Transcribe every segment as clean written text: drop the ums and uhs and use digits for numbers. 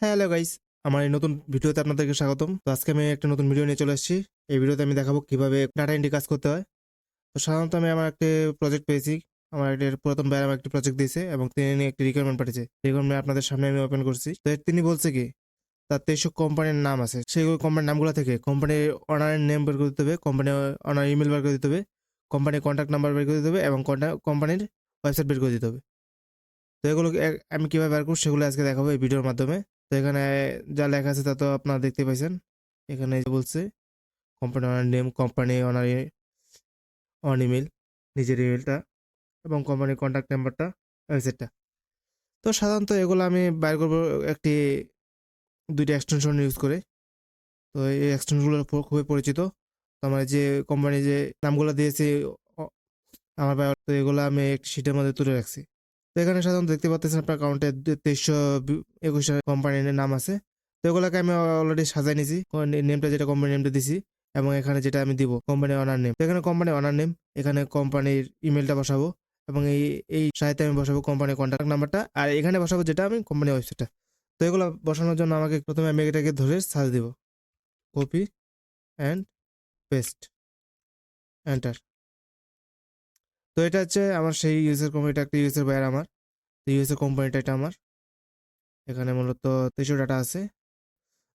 Hello guys, আমার এই নতুন ভিডিওতে আপনাদেরকে স্বাগতম। তো আজকে আমি একটা নতুন ভিডিও নিয়ে চলে এসেছি। এই ভিডিওতে আমি দেখাবো কিভাবে ডাটা এন্ট্রি কাজ করতে হয়। তো সাধারণত আমি আমার একটা প্রজেক্ট পেয়েছি। আমার একটা পুরাতন ভাই আমার একটি প্রজেক্ট দিয়েছে এবং তিনি একটি রিকোয়ারমেন্ট পাঠিয়েছে। রিকোয়ারমেন্ট আপনাদের সামনে আমি ওপেন করছি। তো তিনি বলছে কি তার 2300 কোম্পানির নাম আছে। সেই কোম্পানির নামগুলো থেকে কোম্পানির অনারের নেম বের করে দিতে হবে, কোম্পানি অনার ইমেল বের করে দিতে হবে, কোম্পানির কন্ট্যাক্ট নাম্বার বের করে দিতে হবে এবং কোম্পানির ওয়েবসাইট বের করে দিতে হবে। তো এগুলো আমি কিভাবে বের করব সেগুলো আজকে দেখাবো এই ভিডিওর মাধ্যমে। তো এখানে যা লেখা আছে তা তো আপনারা দেখতে পাইছেন। এখানে যে বলছে company owner name, company owner on email, নিজের ইমেলটা এবং কোম্পানির কন্ট্যাক্ট নাম্বারটা, ওয়েবসাইটটা। তো সাধারণত এগুলো আমি বাইর করবো একটি দুইটা এক্সটেনশন ইউজ করে। তো এই এক্সটেনশনগুলো খুবই পরিচিত। তো আমার যে কোম্পানি যে নামগুলো দিয়েছে আমার ভাই, তো এগুলো আমি একটি শিটের মধ্যে তুলে রাখছি। তো এখানে সাধারণত দেখতে পাচ্ছেন আপনার অ্যাকাউন্টে 2321 কোম্পানির নাম আছে। তো এগুলোকে আমি অলরেডি সাজাই নিছি, নেমটা যেটা কোম্পানি নেমটা দিছি এবং এখানে যেটা আমি দিব কোম্পানি অনার নেম। তো এখানে কোম্পানি অনার নেম, এখানে কোম্পানির ইমেলটা বসাবো এবং এই সাইটে আমি বসাবো কোম্পানির কন্ট্যাক্ট নাম্বারটা, আর এখানে বসাবো যেটা আমি কোম্পানির ওয়েবসাইটটা। তো এগুলো বসানোর জন্য আমাকে প্রথমে আমি এটাকে ধরে সার্চ দিব, কপি অ্যান্ড পেস্ট, এন্টার। তো এটা হচ্ছে আমার সেই ইউএসএর কোম্পানি, এটা একটা ইউএসএর বাইরে আমার। তো ইউএসএর কোম্পানিটা এটা আমার। এখানে মূলত 2300 ডাটা আছে।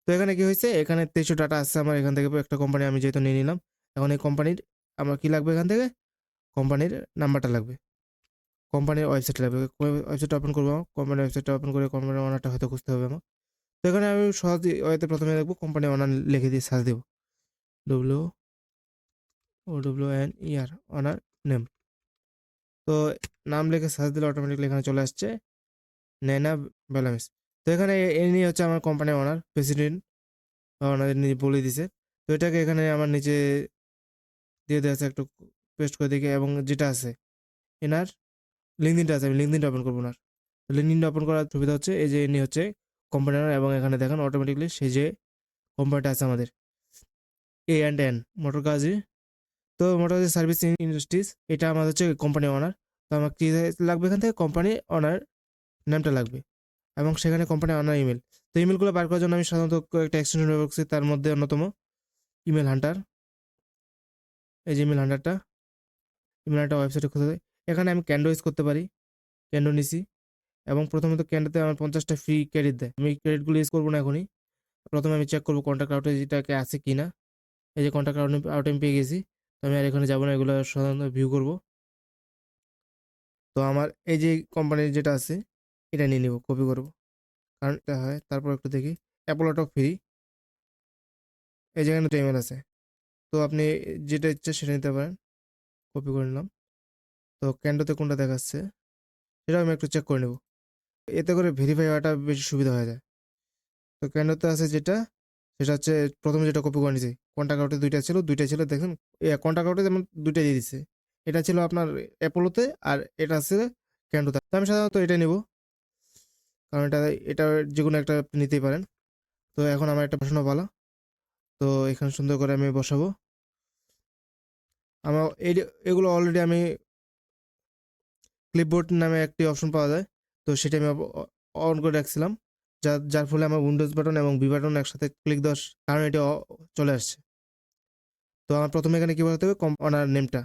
তো এখানে কি হয়েছে, এখানে 2300 ডাটা আছে আমার। এখান থেকে একটা কোম্পানি আমি যেহেতু নিয়ে নিলাম, এখন এই কোম্পানির আমার কি লাগবে, এখান থেকে কোম্পানির নাম্বারটা লাগবে, কোম্পানির ওয়েবসাইট লাগবে। ওয়েবসাইটটা ওপেন করবো, কোম্পানির ওয়েবসাইটটা ওপেন করে কোম্পানির ওনারটা হয়তো খুঁজতে হবে আমার। তো এখানে আমি সহজ ওয়েতে প্রথমে দেখবো কোম্পানি ওনার লিখে দিয়ে সার্চ দেবো, WOWNER, ওনার নেম। তো নাম লিখে সার্চ দিলে অটোমেটিকলি এখানে চলে আসছে নেনা বেলামিস। তো এখানে ইনি হচ্ছে আমার কোম্পানির ওনার, প্রেসিডেন্ট বা ওনাদের নিজে বলে দিছে। তো এটাকে এখানে আমার নিচে দিয়ে দেওয়া আছে, একটু পেস্ট করে দেখি। এবং যেটা আছে এনার লিঙ্কডিনটা আছে, আমি লিঙ্কডিনটা ওপেন করবো না। লিঙ্কডিনটা ওপেন করার সুবিধা হচ্ছে এই যে ইনি হচ্ছে কোম্পানি ওনার এবং এখানে দেখেন অটোমেটিকলি সেই যে কোম্পানিটা আছে আমাদের A&N মোটর গাজি। তো মোটর গাজি সার্ভিস ইন্ডাস্ট্রিজ, এটা আমাদের হচ্ছে কোম্পানি ওনার। তো আমার কি লাগবে, এখান থেকে কোম্পানি ওনার নামটা লাগবে এবং সেখানে কোম্পানি ওনার ইমেল। তো ইমেলগুলো বার করার জন্য আমি সাধারণত একটা এক্সটেনশন ব্যবহার করছি, তার মধ্যে অন্যতম ইমেল হান্টার। এই যে ইমেল হান্টারটা, ইমেল হান্টার ওয়েবসাইটে খুঁজে দেয়। এখানে আমি ক্যান্ডো ইউজ করতে পারি, ক্যান্ডো নিছি। এবং প্রথমত ক্যান্ডোতে আমার 50টা ফ্রি ক্রেডিট দেয়। আমি ক্রেডিটগুলো ইউজ করবো না এখনই। প্রথমে আমি চেক করবো কন্ট্যাক্ট আউটে যেটাকে আছে কি না। এই যে কন্ট্যাক্ট আউট আমি পেয়ে গেছি। তো আমি আর এখানে যাবো না, এগুলো সাধারণত ভিউ করবো। তো আমার এই যে কোম্পানির যেটা আছে এটা নিয়ে নিব, কপি করবো, কারণ এটা হয়। তারপর একটু দেখি অ্যাপোলোটা ফ্রি, এই যেখানে তো ইমেল আছে। তো আপনি যেটা ইচ্ছে সেটা নিতে পারেন, কপি করে নিলাম। তো ক্যান্ডোতে কোনটা দেখাচ্ছে সেটাও আমি একটু চেক করে নেব, এতে করে ভেরিফাই হওয়াটা বেশি সুবিধা হয়ে যায়। তো ক্যান্ডোতে আছে যেটা, সেটা হচ্ছে প্রথমে যেটা কপি করে নিয়েছি, কন্ট্যাক্ট আউটে দুইটা ছিল দেখুন। কন্ট্যাক্ট আউটে যেমন দুইটা দিয়ে দিচ্ছে, এটা ছিল আপনার অ্যাপোলোতে আর এটা আছে ক্যান্ডোতে। তো আমি সাধারণত এটা নেব, কারণ এটা যে কোনো একটা আপনি নিতেই পারেন। তো এখন আমার একটা বসানো পালা। তো এখানে সুন্দর করে আমি বসাবো। আমার এগুলো অলরেডি আমি ক্লিপবোর্ড নামে একটি অপশন পাওয়া যায়, তো সেটা আমি অন করে রাখছিলাম, যার ফলে আমার উইন্ডোজ বাটন এবং বি বাটন একসাথে ক্লিক দেওয়ার কারণে এটা চলে আসছে। তো আমার প্রথমে এখানে কি বসাতে হবে, অনার নেমটা,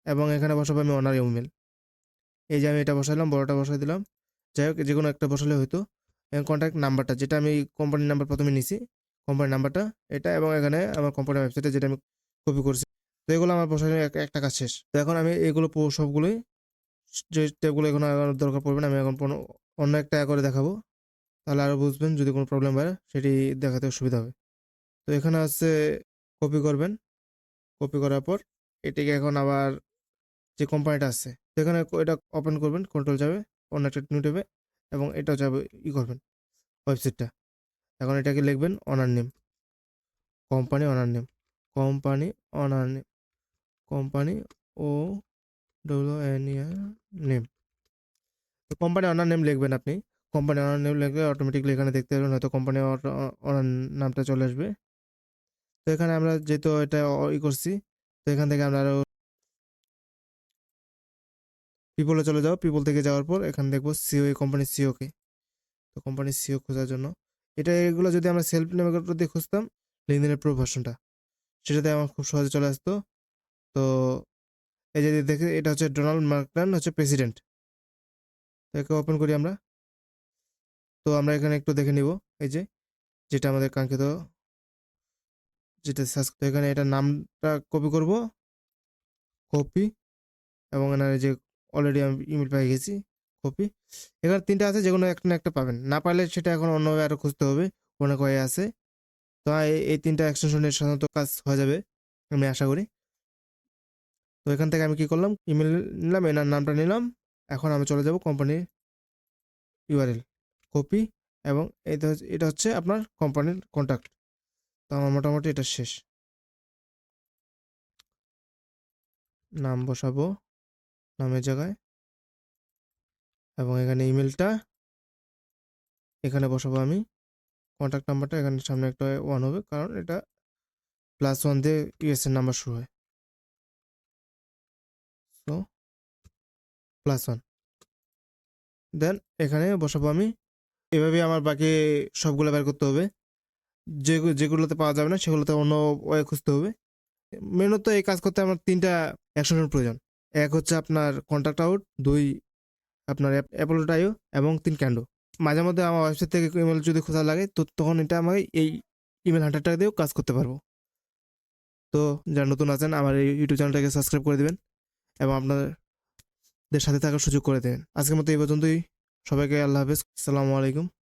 এবং এখানে বসাবো আমি অনার ইমেল। এই যে আমি এটা বসাইলাম, বড়টা বসাই দিলাম। যাই হোক, যে কোনো একটা বসালে হয়তো। এবং কন্ট্যাক্ট নাম্বারটা যেটা আমি কোম্পানির নাম্বার প্রথমে নিছি, কোম্পানির নাম্বারটা এটা, এবং এখানে আমার কোম্পানির ওয়েবসাইটে যেটা আমি কপি করছি। তো এগুলো আমার বসানো একটা কাজ শেষ। তো এখন আমি এগুলো সবগুলোই, যে স্টেপগুলো এখন আর দরকার পড়বে না, আমি এখন অন্য একটা করে দেখাবো, তাহলে আরও বুঝবেন। যদি কোনো প্রবলেম হয় সেটি দেখাতে সুবিধা হবে। তো এখানে হচ্ছে কপি করবেন, কপি করার পর এটিকে এখন আবার যে কোম্পানিটা আছে সেখানে এটা ওপেন করবেন, কন্ট্রোল যাবে, অন্য একটা নিউ ট্যাবে, এবং এটাও যাবে করবেন ওয়েবসাইটটা। এখন এটাকে লিখবেন honour name, company honour name, company honour name, company OWNER name. তো কোম্পানি অনার নেম লিখবেন আপনি। কোম্পানি অনার নেম লিখলে অটোমেটিকলি এখানে দেখতে পাবেন হয়তো কোম্পানি অনার নামটা চলে আসবে। তো এখানে আমরা যেহেতু এটা করছি, তো এখান থেকে আমরা আরো পিপলে চলে যাও। পিপল থেকে যাওয়ার পর এখানে দেখবো সিও, এই কোম্পানির সিওকে। তো কোম্পানির সিও খোঁজার জন্য এগুলো যদি আমরা সেলফ নেভিগেটর দিয়ে খুঁজতাম, লিঙ্কডইনের প্রো ভার্সনটা, সেটাতে আমার খুব সহজে চলে আসতো। তো এই যে দেখে, এটা হচ্ছে ডোনাল্ড মার্কল্যান্ড হচ্ছে প্রেসিডেন্ট। একে ওপেন করি আমরা। তো আমরা এখানে একটু দেখে নিব, এই যে যেটা আমাদের কাঙ্ক্ষিত, যেটা সার্চ, তো এখানে এটা নামটা কপি করব, কপি, এবং এনার যে অলরেডি আমি ইমেল পেয়ে গেছি, কপি। এখানে 3টা আছে, যে কোনো একটা না একটা পাবেন, না পারলে সেটা এখন অন্যভাবে আরও খুঁজতে হবে, অনেক ওয়ে আছে। তো এই 3টা এক্সটেনশনের সাধারণত কাজ হয়ে যাবে আমি আশা করি। তো এখান থেকে আমি কি করলাম, ইমেল নিলাম, এনার নামটা নিলাম। এখন আমি চলে যাব কোম্পানির ইউআরএল, কপি, এবং এটা হচ্ছে আপনার কোম্পানির কন্ট্যাক্ট। তো আমার মোটামুটি এটা শেষ। নাম বসাবো নামের জায়গায়, এবং এখানে ইমেলটা এখানে বসাবো আমি। কন্ট্যাক্ট নাম্বারটা এখানে সামনে একটা 1 হবে, কারণ এটা +1 দিয়ে ইউএসএর নাম্বার শুরু হয়। সো +1, দেন এখানে বসাবো আমি। এভাবে আমার বাকি সবগুলো বের করতে হবে। যেগুলোতে পাওয়া যাবে না সেগুলোতে অন্য ওয়ে খুঁজতে হবে। মেনত এই কাজ করতে আমার 3টা অ্যাকশনের প্রয়োজন। এক হচ্ছে আপনার কন্ট্যাক্ট আউট, 2 আপনার অ্যাপোলো.io, এবং 3 ক্যান্ডো। মাঝে মধ্যে আমার ওয়েবসাইট থেকে ইমেল যদি খোঁজা লাগে, তো তখন এটা আমাকে এই ইমেল হান্টারটা দিয়েও কাজ করতে পারবো। তো যারা নতুন আছেন, আমার এই ইউটিউব চ্যানেলটাকে সাবস্ক্রাইব করে দিবেন, এবং আপনাদের সাথে থাকার সুযোগ করে দেবেন। আজকের মতো এই পর্যন্তই। সবাইকে আল্লাহ হাফেজ, আসসালামু আলাইকুম।